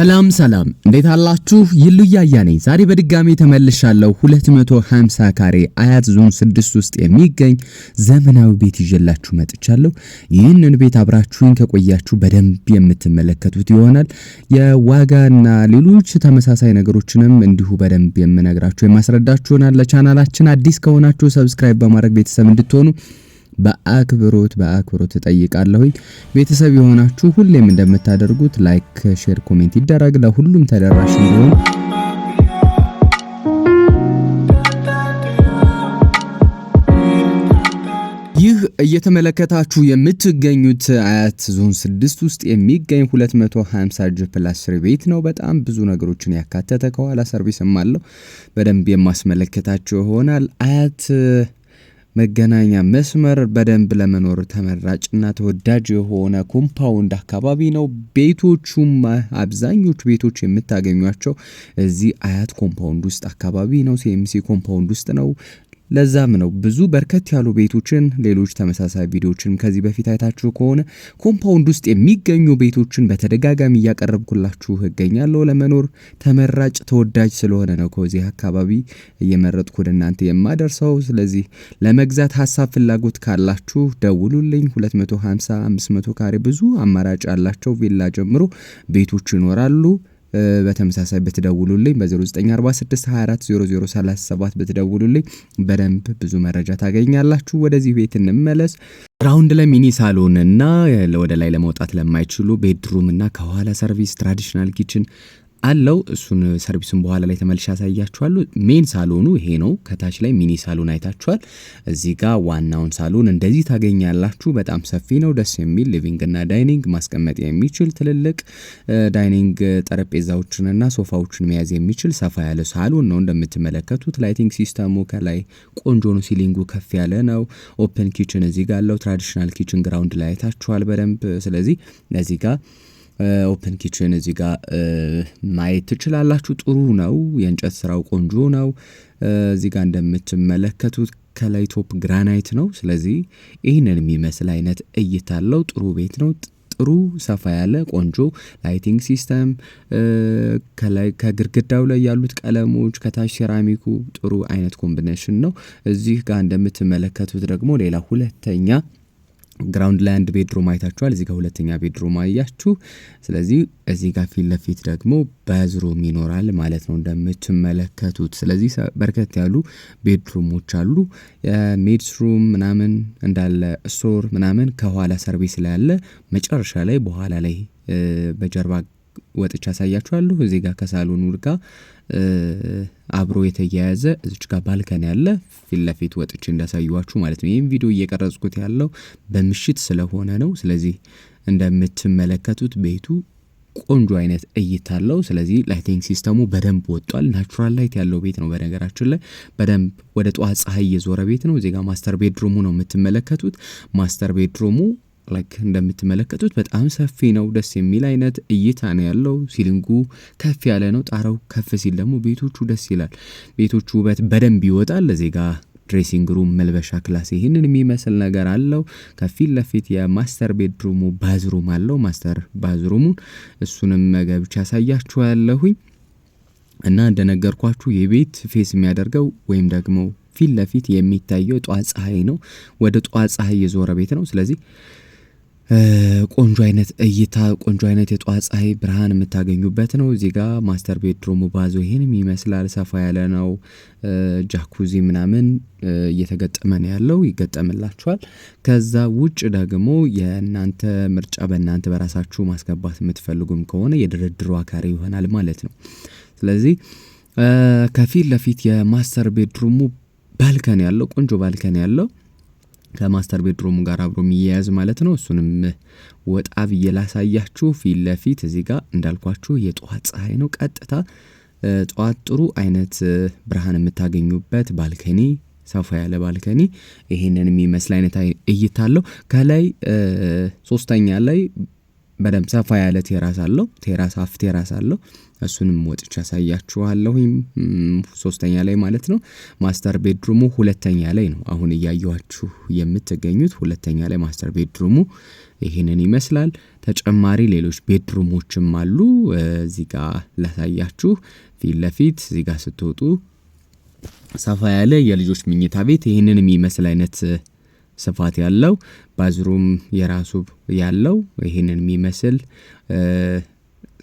ሰላም እንዴት አላችሁ? ይሉያያ ነኝ። ዛሬ በድጋሚ ተመልሻለሁ። 250 ካሬ አያት ዞን 6 ውስጥ የሚገኝ ዘመናዊ ቤት ይዤላችሁ መጥቻለሁ። ይህንን ቤት አብራችሁን ከቆያችሁ በደንብ የምትመለከቱት ይሆናል። የዋጋና ሌሎች ተመሳሳይ ነገሮችንም እንዲሁ በደንብ የምነግራችሁ የማስረዳችሁ ይሆናል። ለቻናላችን አዲስ ከሆናችሁ ሰብስክራይብ በማድረግ ቤተሰብ እንድትሆኑ በአክብሮት ተጠይቃለሁ። ቤተሰብ የሆናችሁ ሁሌም እንደምታደርጉት ላይክ፣ ሼር፣ ኮሜንት ይደረግ ለሁሉም ተደራሽ እንዲሆን። ይህ እየተመለከታችሁ የምትገኙት አያት ዞን 6 ውስጥ የሚገኝ 250 ጂ+3 ቤት ነው። በጣም ብዙ ነገሮችን ያካተተ ከኋላ ሰርቪስም አለው። በደንብ የማስመለከታችሁ ይሆናል። አያት መገናኛ መስመር በደንብ ለመኖር ተመራጭና ተወዳጅ የሆነ ኮምፓውንድ አካባቢ ነው። ቤቶቹም አብዛኞቹ ቤቶች የምታገኟቸው እዚህ አያት ኮምፓውንድ ውስጥ አካባቢ ነው። ሲኤምሲ ኮምፓውንድ ውስጥ ነው። ለዛም ነው ብዙ በርከት ያሉ ቤቶችን ሌሎች ተመሳሳይ ቪዲዮዎችን ከዚህ በፊት አይታችሁ ከሆነ ኮምፓውንድ ውስጥ የሚገኙ ቤቶችን በተደጋጋሚ እያቀረብኩላችሁ እገኛለሁ። ለመኖር ተመራጭ ተወዳጅ ስለሆነ ነው ከዚህ አካባቢ እየመረጥኩ ወደ እናንተ የማደርሰው። ስለዚህ ለመግዛት ሐሳብ ፍላጎት ካላችሁ ደውሉልኝ። 250 500 ካሬ ብዙ አማራጭ ያላቸው ቪላ ጀምሮ ቤቶች ይኖራሉ። በተመሳሳይ በተደውሉልኝ በ0946240037 በተደውሉልኝ በደንብ ብዙ መረጃ ታገኛላችሁ። ወደዚህ ቤት እንመለስ። ግራውንድ ላይ ሚኒ ሳሎን እና ወደ ላይ ለመውጣት ለማይችሉ ቤድሩም እና ከኋላ ሰርቪስ ትራዲሽናል ኪችን አለው። እሱን ሰርቪሱን በኋላ ላይ ተመልሼ ያሳያችኋለሁ። ሜን ሳሎኑ ይሄ ነው። ከታች ላይ ሚኒ ሳሎን አይታችኋል። እዚህ ጋር ዋናውን ሳሎን እንደዚህ ታገኛላችሁ። በጣም ሰፊ ነው፣ ደስ የሚል ሊቪንግ እና ዳይኒንግ ማስቀመጥ የሚችል ትልልቅ ዳይኒንግ ጠረጴዛዎችንና ሶፋዎችን መያዝ የሚችል ሰፋ ያለ ሳሎን ነው። እንደምትመለከቱት ላይቲንግ ሲስተሙ ከላይ ቆንጆ ነው። ሲሊንጉ ከፍ ያለ ነው። ኦፕን ኪችን እዚህ ጋር አለው። ትራዲሽናል ኪችን ግራውንድ ላይ አይታችኋል በደንብ። ስለዚህ እዚህ ጋር ኦፕን ኪችን እዚህ ጋር ማየት ትችላላችሁ። ጥሩ ነው። የእንጨት ስራው ቆንጆ ነው። እዚህ ጋር እንደምትመለከቱት ከላይ ቶፕ ግራናይት ነው። ስለዚህ ይህንን የሚመስል አይነት እይታ አለው። ጥሩ ቤት ነው። ጥሩ ሰፋ ያለ ቆንጆ ላይቲንግ ሲስተም፣ ከላይ ከግድግዳው ላይ ያሉት ቀለሞች፣ ከታች ሴራሚኩ ጥሩ አይነት ኮምቢኔሽን ነው። እዚህ ጋር እንደምትመለከቱት ደግሞ ሌላ ሁለተኛ ግራውንድ ላይ አንድ ቤድሩም አይታችኋል። እዚህ ጋር ሁለተኛ ቤድሩም አያችሁ። ስለዚህ እዚህ ጋር ፊት ለፊት ደግሞ ባዝሩም ይኖራል ማለት ነው እንደምትመለከቱት። ስለዚህ በርከት ያሉ ቤድሩሞች አሉ። የሜድስ ሩም ምናምን እንዳለ ስቶር ምናምን ከኋላ ሰርቪስ ላይ አለ። መጨረሻ ላይ በኋላ ላይ በጀርባ ወጥቻ ያሳያችኋለሁ። እዚህ ጋር ከሳሎኑ ጋር አብሮ የተያያዘ እዚች ጋር ባልከን ያለ ፊት ለፊት ወጥቼ እንዳሳዩዋችሁ ማለት ነው። ይህም ቪዲዮ እየቀረጽኩት ያለው በምሽት ስለሆነ ነው። ስለዚህ እንደምትመለከቱት ቤቱ ቆንጆ አይነት እይታ አለው። ስለዚህ ላይቲንግ ሲስተሙ በደንብ ወጥቷል። ናቹራል ላይት ያለው ቤት ነው። በነገራችን ላይ በደንብ ወደ ጠዋት ፀሐይ የዞረ ቤት ነው። እዚህ ጋር ማስተር ቤድሩሙ ነው የምትመለከቱት። ማስተር ቤድሩሙ ላይክ እንደምትመለከቱት በጣም ሰፊ ነው። ደስ የሚል አይነት እይታ ነው ያለው። ሲሊንጉ ከፍ ያለ ነው። ጣራው ከፍ ሲል ደግሞ ቤቶቹ ደስ ይላል። ቤቶቹ ውበት በደንብ ይወጣል። እዚህ ጋር ድሬሲንግ ሩም፣ መልበሻ ክላስ ይህንን የሚመስል ነገር አለው። ከፊት ለፊት የማስተር ቤድሩሙ ባዝሩም አለው። ማስተር ባዝሩሙን እሱንም ገብቻ ያሳያችኋለሁኝ እና እንደነገርኳችሁ የቤት ፌስ የሚያደርገው ወይም ደግሞ ፊት ለፊት የሚታየው ጧት ፀሐይ ነው። ወደ ጧት ፀሐይ የዞረ ቤት ነው። ስለዚህ ቆንጆ አይነት እይታ፣ ቆንጆ አይነት የጧት ፀሐይ ብርሃን የምታገኙበት ነው። እዚህ ጋር ማስተር ቤድሩሙ ባዞ ይሄንም ይመስላል። ሰፋ ያለ ነው። ጃኩዚ ምናምን እየተገጠመ ነው ያለው፣ ይገጠምላችኋል። ከዛ ውጭ ደግሞ የእናንተ ምርጫ በእናንተ በራሳችሁ ማስገባት የምትፈልጉም ከሆነ የድርድሩ አካሪ ይሆናል ማለት ነው። ስለዚህ ከፊት ለፊት የማስተር ቤድሩሙ ባልከን ያለው ቆንጆ ባልከን ያለው ከማስተር ቤድሩሙ ጋር አብሮ የሚያያዝ ማለት ነው። እሱንም ወጣ ብዬ ላሳያችሁ። ፊት ለፊት እዚህ ጋር እንዳልኳችሁ የጧት ፀሐይ ነው። ቀጥታ ጧት ጥሩ አይነት ብርሃን የምታገኙበት ባልከኒ፣ ሰፋ ያለ ባልከኒ ይሄንን የሚመስል አይነት እይታ አለው። ከላይ ሶስተኛ ላይ በደንብ ሰፋ ያለ ቴራስ አለው። ቴራስ አፍ ቴራስ አለው። እሱንም ወጥቼ ያሳያችኋለሁ። ሶስተኛ ላይ ማለት ነው። ማስተር ቤድሩሙ ሁለተኛ ላይ ነው አሁን እያያችሁ የምትገኙት። ሁለተኛ ላይ ማስተር ቤድሩሙ ይሄንን ይመስላል። ተጨማሪ ሌሎች ቤድሩሞችም አሉ። እዚህ ጋር ላሳያችሁ። ፊት ለፊት እዚህ ጋር ስትወጡ ሰፋ ያለ የልጆች መኝታ ቤት ይሄንን የሚመስል አይነት ስፋት ያለው ባዝሩም የራሱ ያለው ይሄንን የሚመስል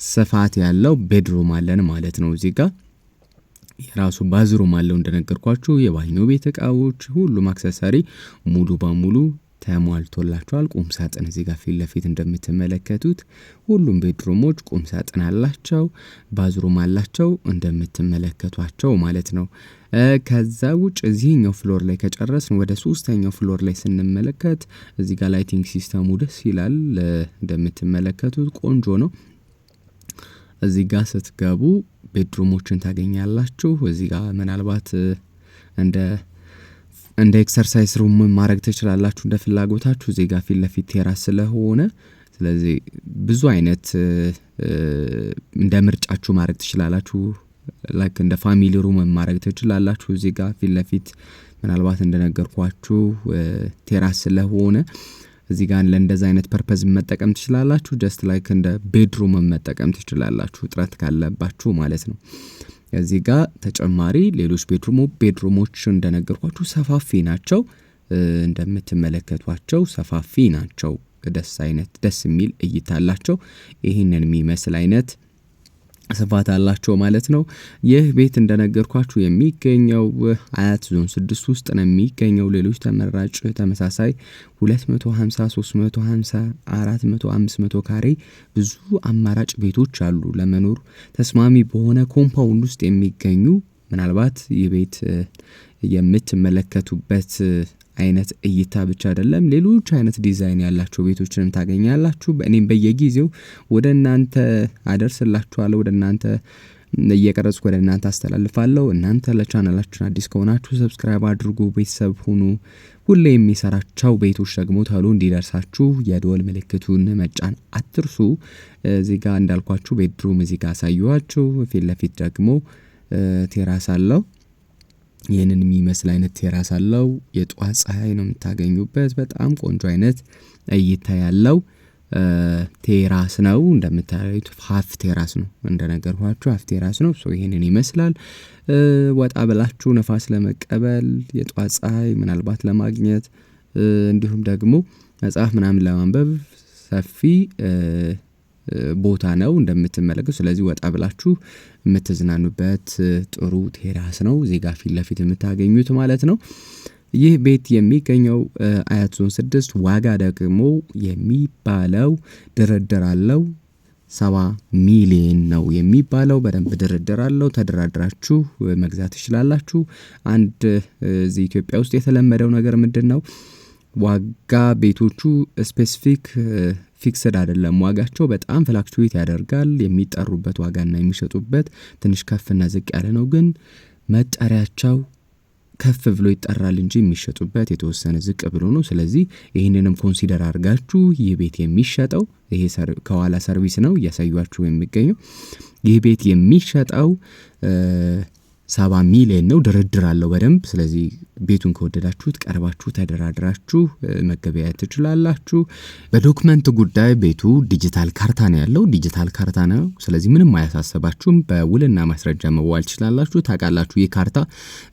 ስፋት ያለው ቤድሩም አለን ማለት ነው። እዚህ ጋር የራሱ ባዝሩም አለው እንደነገርኳችሁ። የባኞ ቤት እቃዎች ሁሉም አክሰሰሪ ሙሉ በሙሉ ተሟልቶላቸዋል። ቁም ሳጥን እዚህ ጋር ፊት ለፊት እንደምትመለከቱት ሁሉም ቤድሩሞች ቁም ሳጥን አላቸው፣ ባዝሩም አላቸው እንደምትመለከቷቸው ማለት ነው። ከዛ ውጭ እዚህኛው ፍሎር ላይ ከጨረስን ወደ ሶስተኛው ፍሎር ላይ ስንመለከት እዚህ ጋር ላይቲንግ ሲስተሙ ደስ ይላል። እንደምትመለከቱት ቆንጆ ነው። እዚህ ጋር ስትገቡ ቤድሩሞችን ታገኛላችሁ። እዚህ ጋር ምናልባት እንደ ኤክሰርሳይዝ ሩም ማድረግ ትችላላችሁ እንደ ፍላጎታችሁ። እዚህ ጋር ፊት ለፊት ቴራስ ስለሆነ ስለዚህ ብዙ አይነት እንደ ምርጫችሁ ማድረግ ትችላላችሁ። ላይክ እንደ ፋሚሊ ሩም ማድረግ ትችላላችሁ። እዚህ ጋር ፊት ለፊት ምናልባት እንደነገርኳችሁ ቴራስ ስለሆነ እዚህ ጋር ለእንደዛ አይነት ፐርፐዝ መጠቀም ትችላላችሁ። ጀስት ላይክ እንደ ቤድሩም መጠቀም ትችላላችሁ ጥረት ካለባችሁ ማለት ነው። እዚህ ጋር ተጨማሪ ሌሎች ቤድሩሞች እንደነገርኳችሁ ሰፋፊ ናቸው። እንደምትመለከቷቸው ሰፋፊ ናቸው። ደስ የሚል እይታ አላቸው። ይህንን የሚመስል አይነት ስፋት አላቸው ማለት ነው። ይህ ቤት እንደነገርኳችሁ የሚገኘው አያት ዞን 6 ውስጥ ነው የሚገኘው። ሌሎች ተመራጭ ተመሳሳይ 250 350 400 500 ካሬ ብዙ አማራጭ ቤቶች አሉ ለመኖር ተስማሚ በሆነ ኮምፓውንድ ውስጥ የሚገኙ። ምናልባት ይህ ቤት የምትመለከቱበት አይነት እይታ ብቻ አይደለም፣ ሌሎች አይነት ዲዛይን ያላቸው ቤቶችንም ታገኛላችሁ። እኔም በየጊዜው ወደ እናንተ አደርስላችኋለሁ፣ ወደ እናንተ እየቀረጽኩ ወደ እናንተ አስተላልፋለሁ። እናንተ ለቻናላችን አዲስ ከሆናችሁ ሰብስክራይብ አድርጉ፣ ቤተሰብ ሁኑ። ሁሌ የሚሰራቸው ቤቶች ደግሞ ቶሎ እንዲደርሳችሁ የደወል ምልክቱን መጫን አትርሱ። እዚህ ጋር እንዳልኳችሁ ቤድሩም እዚህ ጋር አሳዩዋችሁ። ፊት ለፊት ደግሞ ቴራስ አለው። ይህንን የሚመስል አይነት ቴራስ አለው። የጧት ፀሐይ ነው የምታገኙበት። በጣም ቆንጆ አይነት እይታ ያለው ቴራስ ነው። እንደምታዩት ሀፍ ቴራስ ነው፣ እንደነገርኳችሁ ሀፍ ቴራስ ነው። ይህንን ይመስላል። ወጣ ብላችሁ ነፋስ ለመቀበል የጧት ፀሐይ ምናልባት ለማግኘት እንዲሁም ደግሞ መጽሐፍ ምናምን ለማንበብ ሰፊ ቦታ ነው እንደምትመለከቱ። ስለዚህ ወጣ ብላችሁ የምትዝናኑበት ጥሩ ቴራስ ነው እዚህ ጋር ፊት ለፊት የምታገኙት ማለት ነው። ይህ ቤት የሚገኘው አያት ዞን 6። ዋጋ ደግሞ የሚባለው ድርድር አለው 70 ሚሊዮን ነው የሚባለው። በደንብ ድርድር አለው። ተደራድራችሁ መግዛት ትችላላችሁ። አንድ እዚህ ኢትዮጵያ ውስጥ የተለመደው ነገር ምንድነው? ዋጋ ቤቶቹ ስፔሲፊክ ፊክስድ አይደለም። ዋጋቸው በጣም ፍላክቹዌት ያደርጋል። የሚጠሩበት ዋጋና የሚሸጡበት ትንሽ ከፍና ዝቅ ያለ ነው። ግን መጠሪያቸው ከፍ ብሎ ይጠራል እንጂ የሚሸጡበት የተወሰነ ዝቅ ብሎ ነው። ስለዚህ ይህንንም ኮንሲደር አድርጋችሁ ይህ ቤት የሚሸጠው ይሄ ከኋላ ሰርቪስ ነው እያሳያችሁ የሚገኘው። ይህ ቤት የሚሸጠው 70 ሚሊዮን ነው። ድርድር አለው በደንብ። ስለዚህ ቤቱን ከወደዳችሁት ቀርባችሁ ተደራድራችሁ መገበያየት ትችላላችሁ። በዶክመንት ጉዳይ ቤቱ ዲጂታል ካርታ ነው ያለው። ዲጂታል ካርታ ነው። ስለዚህ ምንም አያሳሰባችሁም። በውልና ማስረጃ መዋል ትችላላችሁ። ታውቃላችሁ ይህ ካርታ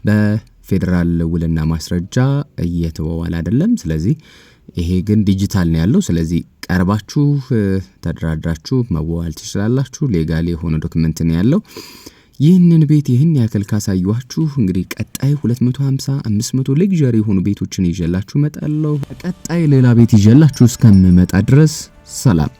በፌዴራል ውልና ማስረጃ እየተዋዋለ አይደለም። ስለዚህ ይሄ ግን ዲጂታል ነው ያለው። ስለዚህ ቀርባችሁ ተደራድራችሁ መዋል ትችላላችሁ። ሌጋል የሆነ ዶክመንት ነው ያለው። ይህንን ቤት ይህን ያክል ካሳዩዋችሁ እንግዲህ ቀጣይ 250 500 ሌግዠሪ የሆኑ ቤቶችን ይዤላችሁ እመጣለሁ። ቀጣይ ሌላ ቤት ይዤላችሁ እስከምመጣ ድረስ ሰላም።